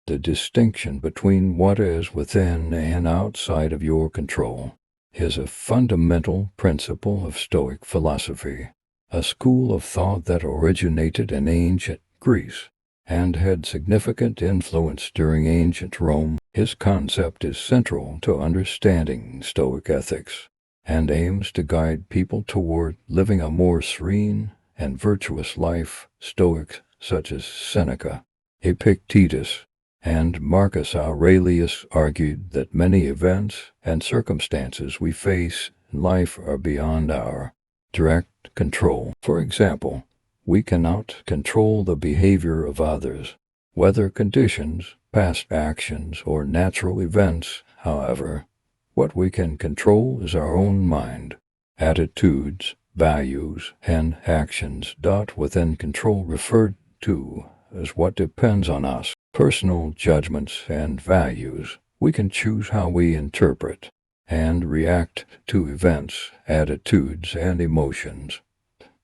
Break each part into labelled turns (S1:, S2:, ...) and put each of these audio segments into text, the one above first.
S1: The distinction between what is within and outside of your control is a fundamental principle of Stoic philosophy, a school of thought that originated in ancient Greece and had significant influence during ancient Rome. His concept is central to understanding Stoic ethics and aims to guide people toward living a more serene and virtuous life. Stoics such as Seneca, Epictetus, and Marcus Aurelius argued that many events and circumstances we face in life are beyond our direct control. For example, we cannot control the behavior of others, weather conditions, past actions, or natural events. However, what we can control is our own mind, attitudes, values, and actions. Within control referred to as what depends on us, personal judgments and values. We can choose how we interpret and react to events, attitudes, and emotions.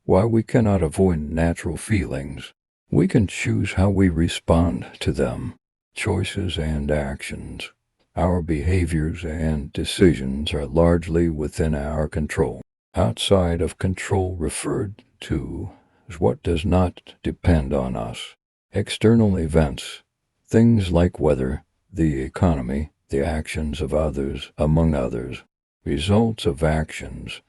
S1: While we cannot avoid natural feelings, we can choose how we respond to them. Choices and actions. Our behaviors and decisions are largely within our control. Outside of control referred to as what does not depend on us. External events, things like weather, the economy, the actions of others, among others. Results of actions.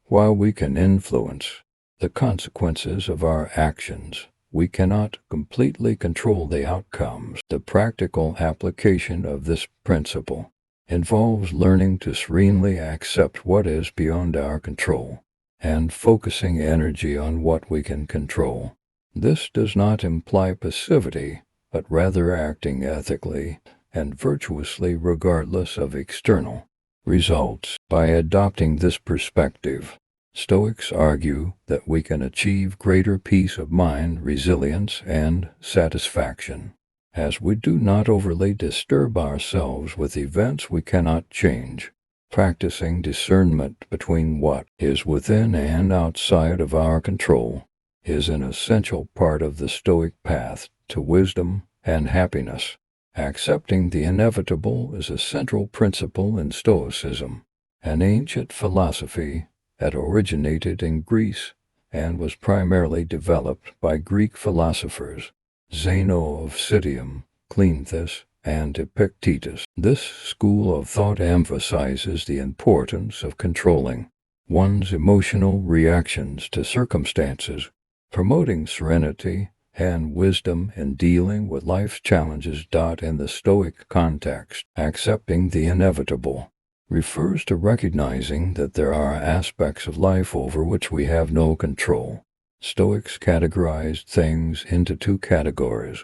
S1: While we can influence the consequences of our actions, we cannot completely control the outcomes. The practical application of this principle involves learning to serenely accept what is beyond our control and focusing energy on what we can control. This does not imply passivity, but rather acting ethically and virtuously regardless of external results. By adopting this perspective, Stoics argue that we can achieve greater peace of mind, resilience, and satisfaction, as we do not overly disturb ourselves with events we cannot change. Practicing discernment between what is within and outside of our control is an essential part of the Stoic path to wisdom and happiness. Accepting the inevitable is a central principle in Stoicism, an ancient philosophy that originated in Greece and was primarily developed by Greek philosophers Zeno of Citium, Cleanthes, and Epictetus. This school of thought emphasizes the importance of controlling one's emotional reactions to circumstances, promoting serenity and wisdom in dealing with life's challenges. In the Stoic context, accepting the inevitable refers to recognizing that there are aspects of life over which we have no control. Stoics categorized things into two categories: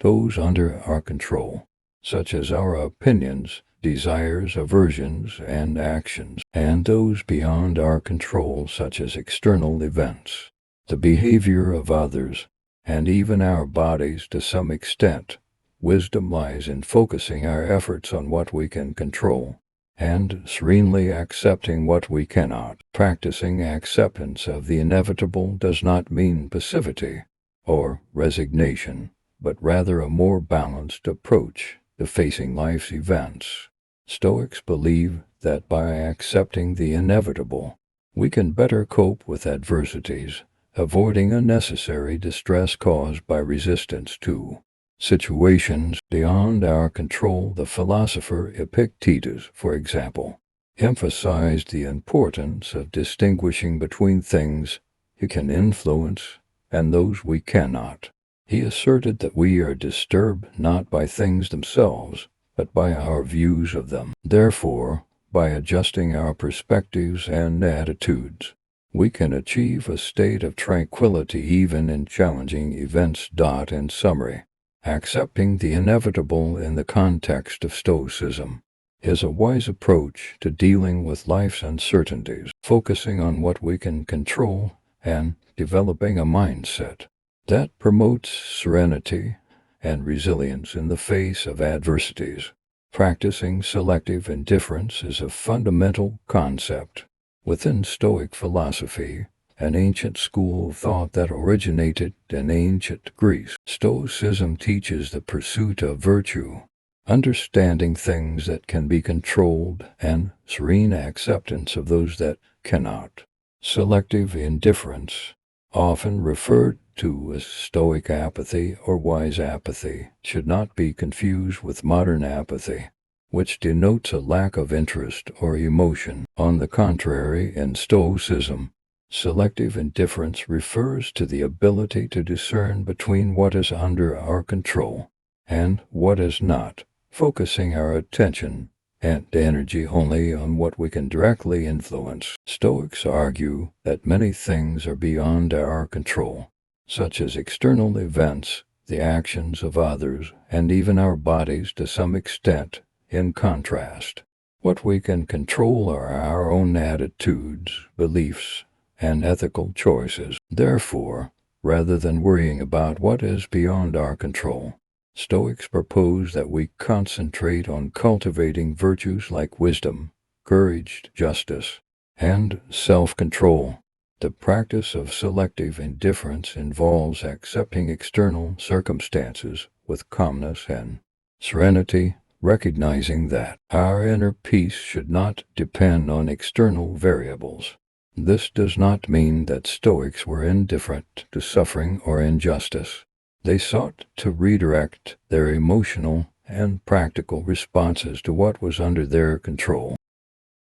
S1: those under our control, such as our opinions, desires, aversions, and actions, and those beyond our control, such as external events, the behavior of others, and even our bodies to some extent. Wisdom lies in focusing our efforts on what we can control and serenely accepting what we cannot. Practicing acceptance of the inevitable does not mean passivity or resignation, but rather a more balanced approach to facing life's events. Stoics believe that by accepting the inevitable, we can better cope with adversities, avoiding unnecessary distress caused by resistance to situations beyond our control. The philosopher Epictetus, for example, emphasized the importance of distinguishing between things you can influence and those we cannot. He asserted that we are disturbed not by things themselves, but by our views of them. Therefore, by adjusting our perspectives and attitudes, we can achieve a state of tranquility even in challenging events. In summary, accepting the inevitable in the context of Stoicism is a wise approach to dealing with life's uncertainties, focusing on what we can control and developing a mindset that promotes serenity and resilience in the face of adversities. Practicing selective indifference is a fundamental concept within Stoic philosophy an ancient school of thought that originated in ancient Greece. Stoicism teaches the pursuit of virtue, understanding things that can be controlled, and serene acceptance of those that cannot. Selective indifference, often referred to as stoic apathy or wise apathy, should not be confused with modern apathy, which denotes a lack of interest or emotion. On the contrary, in Stoicism, selective indifference refers to the ability to discern between what is under our control and what is not, focusing our attention and energy only on what we can directly influence. Stoics argue that many things are beyond our control, such as external events, the actions of others, and even our bodies to some extent. In contrast, what we can control are our own attitudes, beliefs, and ethical choices. Therefore, rather than worrying about what is beyond our control, Stoics propose that we concentrate on cultivating virtues like wisdom, courage, justice, and self-control. The practice of selective indifference involves accepting external circumstances with calmness and serenity, recognizing that our inner peace should not depend on external variables. This does not mean that Stoics were indifferent to suffering or injustice. They sought to redirect their emotional and practical responses to what was under their control.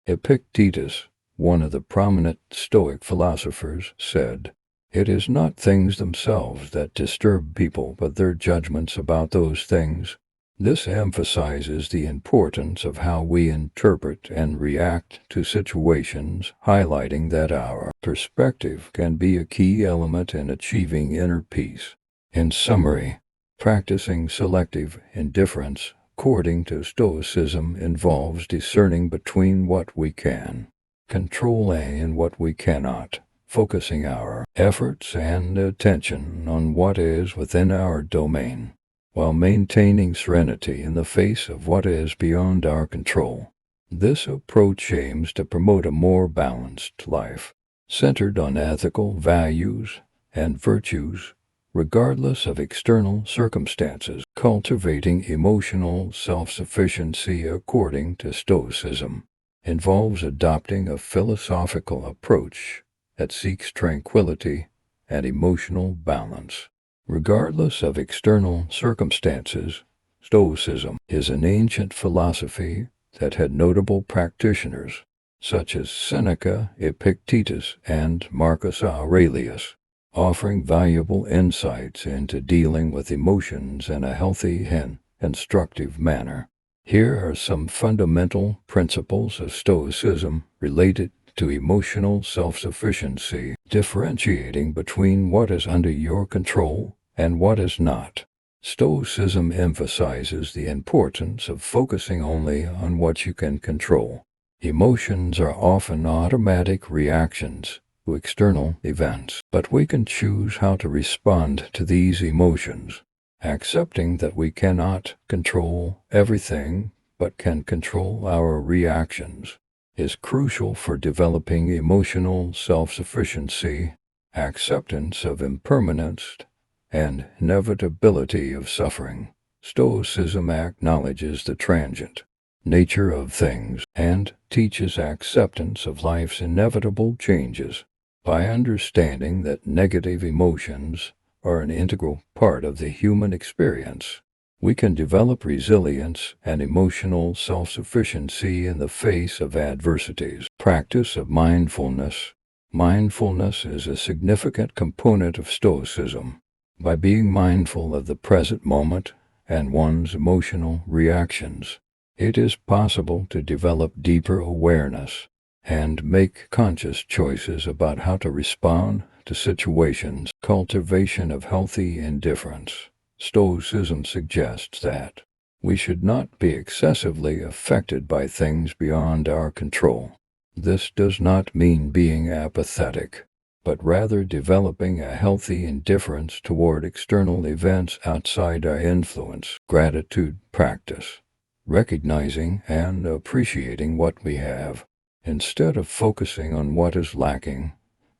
S1: Epictetus, one of the prominent Stoic philosophers, said, "It is not things themselves that disturb people, but their judgments about those things." This emphasizes the importance of how we interpret and react to situations, highlighting that our perspective can be a key element in achieving inner peace. In summary, practicing selective indifference, according to Stoicism, involves discerning between what we can control and what we cannot, focusing our efforts and attention on what is within our domain, while maintaining serenity in the face of what is beyond our control. This approach aims to promote a more balanced life, centered on ethical values and virtues, regardless of external circumstances. Cultivating emotional self-sufficiency, according to Stoicism, involves adopting a philosophical approach that seeks tranquility and emotional balance. Regardless of external circumstances, Stoicism is an ancient philosophy that had notable practitioners, such as Seneca, Epictetus, and Marcus Aurelius, offering valuable insights into dealing with emotions in a healthy and instructive manner. Here are some fundamental principles of Stoicism related to emotional self-sufficiency, differentiating between what is under your control and what is not. Stoicism emphasizes the importance of focusing only on what you can control. Emotions are often automatic reactions to external events, but we can choose how to respond to these emotions. Accepting that we cannot control everything, but can control our reactions, is crucial for developing emotional self-sufficiency, acceptance of impermanence, and inevitability of suffering. Stoicism acknowledges the transient nature of things and teaches acceptance of life's inevitable changes. By understanding that negative emotions are an integral part of the human experience, we can develop resilience and emotional self-sufficiency in the face of adversities. Practice of mindfulness. Mindfulness is a significant component of Stoicism. By being mindful of the present moment and one's emotional reactions, it is possible to develop deeper awareness and make conscious choices about how to respond to situations. Cultivation of healthy indifference. Stoicism suggests that we should not be excessively affected by things beyond our control. This does not mean being apathetic, but rather developing a healthy indifference toward external events outside our influence. Gratitude practice. Recognizing and appreciating what we have, instead of focusing on what is lacking,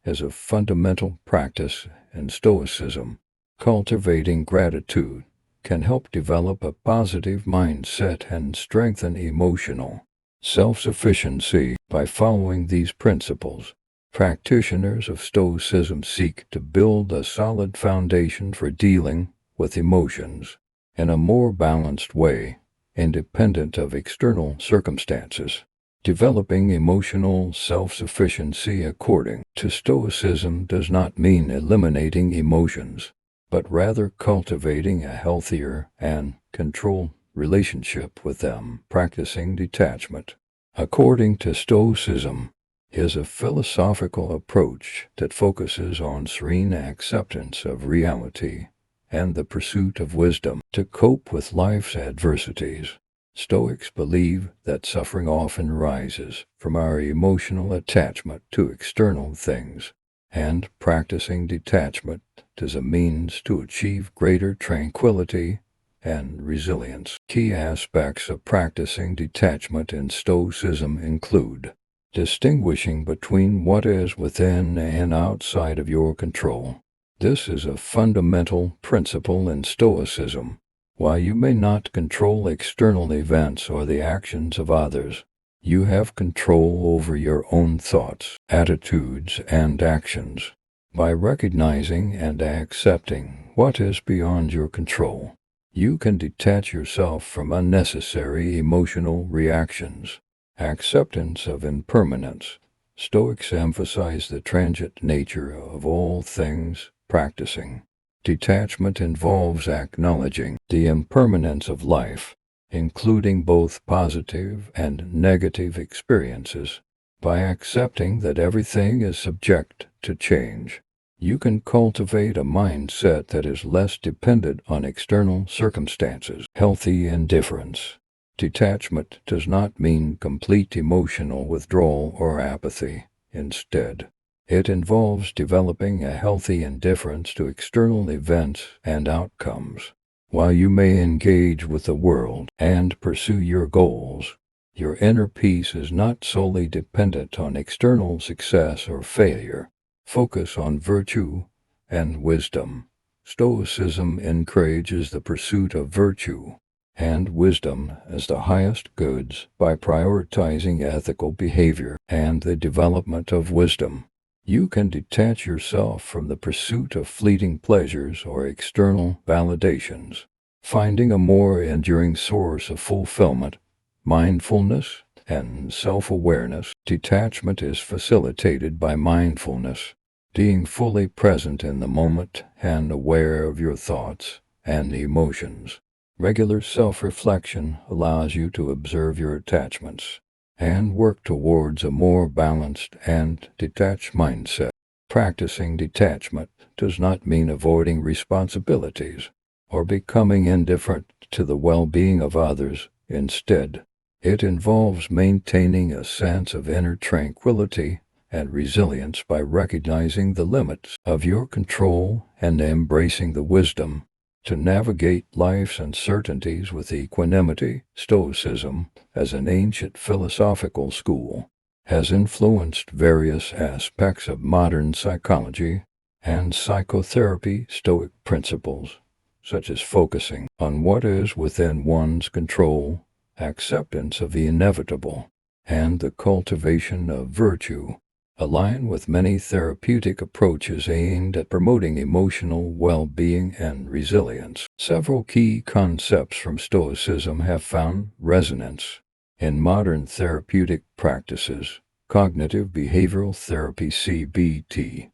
S1: is a fundamental practice in Stoicism. Cultivating gratitude can help develop a positive mindset and strengthen emotional self-sufficiency. By following these principles, practitioners of Stoicism seek to build a solid foundation for dealing with emotions in a more balanced way, independent of external circumstances. Developing emotional self-sufficiency according to Stoicism does not mean eliminating emotions, but rather cultivating a healthier and controlled relationship with them. Practicing detachment, according to Stoicism, is a philosophical approach that focuses on serene acceptance of reality and the pursuit of wisdom to cope with life's adversities. Stoics believe that suffering often arises from our emotional attachment to external things, and practicing detachment is a means to achieve greater tranquility and resilience. Key aspects of practicing detachment in Stoicism include distinguishing between what is within and outside of your control. This is a fundamental principle in Stoicism. While you may not control external events or the actions of others, you have control over your own thoughts, attitudes, and actions. By recognizing and accepting what is beyond your control, you can detach yourself from unnecessary emotional reactions. Acceptance of impermanence. Stoics emphasize the transient nature of all things. Practicing detachment involves acknowledging the impermanence of life, including both positive and negative experiences. By accepting that everything is subject to change, you can cultivate a mindset that is less dependent on external circumstances. Healthy indifference. Detachment does not mean complete emotional withdrawal or apathy. Instead, it involves developing a healthy indifference to external events and outcomes. While you may engage with the world and pursue your goals, your inner peace is not solely dependent on external success or failure. Focus on virtue and wisdom. Stoicism encourages the pursuit of virtue and wisdom as the highest goods by prioritizing ethical behavior and the development of wisdom. You can detach yourself from the pursuit of fleeting pleasures or external validations, finding a more enduring source of fulfillment. Mindfulness and self-awareness. Detachment is facilitated by mindfulness, being fully present in the moment and aware of your thoughts and emotions. Regular self-reflection allows you to observe your attachments and work towards a more balanced and detached mindset. Practicing detachment does not mean avoiding responsibilities or becoming indifferent to the well-being of others. Instead, it involves maintaining a sense of inner tranquility and resilience by recognizing the limits of your control and embracing the wisdom to navigate life's uncertainties with equanimity. Stoicism, as an ancient philosophical school, has influenced various aspects of modern psychology and psychotherapy. Stoic principles, such as focusing on what is within one's control, acceptance of the inevitable, and the cultivation of virtue, align with many therapeutic approaches aimed at promoting emotional well-being and resilience. Several key concepts from Stoicism have found resonance in modern therapeutic practices. Cognitive behavioral therapy CBT,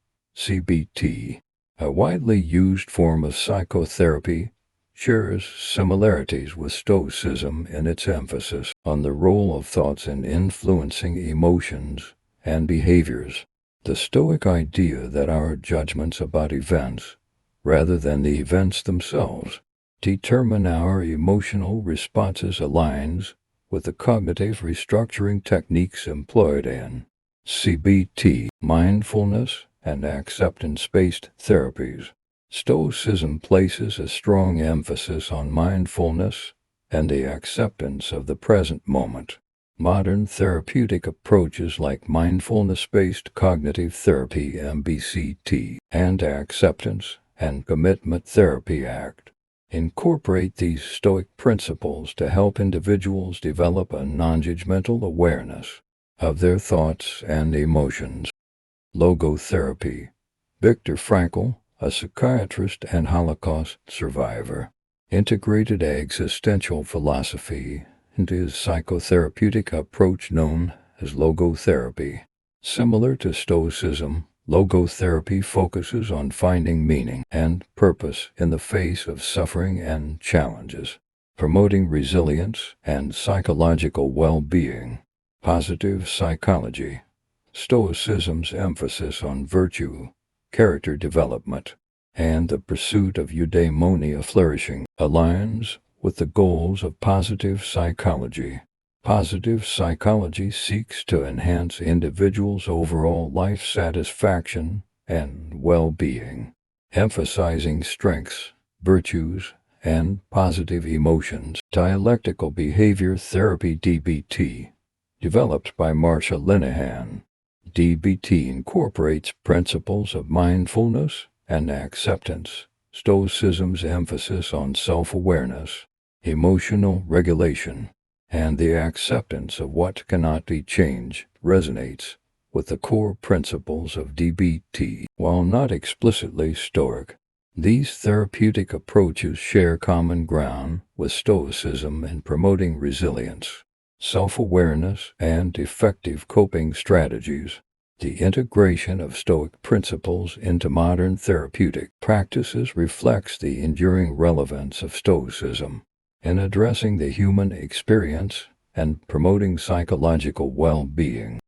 S1: a widely used form of psychotherapy, shares similarities with Stoicism in its emphasis on the role of thoughts in influencing emotions and behaviors. The Stoic idea that our judgments about events, rather than the events themselves, determine our emotional responses aligns with the cognitive restructuring techniques employed in CBT, mindfulness and acceptance-based therapies. Stoicism places a strong emphasis on mindfulness and the acceptance of the present moment. Modern therapeutic approaches like mindfulness-based cognitive therapy (MBCT) and acceptance and commitment therapy (ACT) incorporate these Stoic principles to help individuals develop a non-judgmental awareness of their thoughts and emotions. Logotherapy. Viktor Frankl, a psychiatrist and Holocaust survivor, integrated existential philosophy into his psychotherapeutic approach known as logotherapy. Similar to Stoicism, logotherapy focuses on finding meaning and purpose in the face of suffering and challenges, promoting resilience and psychological well-being. Positive psychology. Stoicism's emphasis on virtue, character development, and the pursuit of eudaimonia flourishing aligns with the goals of positive psychology. Positive psychology seeks to enhance individuals' overall life satisfaction and well-being, emphasizing strengths, virtues, and positive emotions. Dialectical behavior therapy (DBT), developed by Marsha Linehan. DBT incorporates principles of mindfulness and acceptance. Stoicism's emphasis on self-awareness, emotional regulation, and the acceptance of what cannot be changed resonates with the core principles of DBT. While not explicitly Stoic, these therapeutic approaches share common ground with Stoicism in promoting resilience, self-awareness, and effective coping strategies. The integration of Stoic principles into modern therapeutic practices reflects the enduring relevance of Stoicism in addressing the human experience and promoting psychological well-being.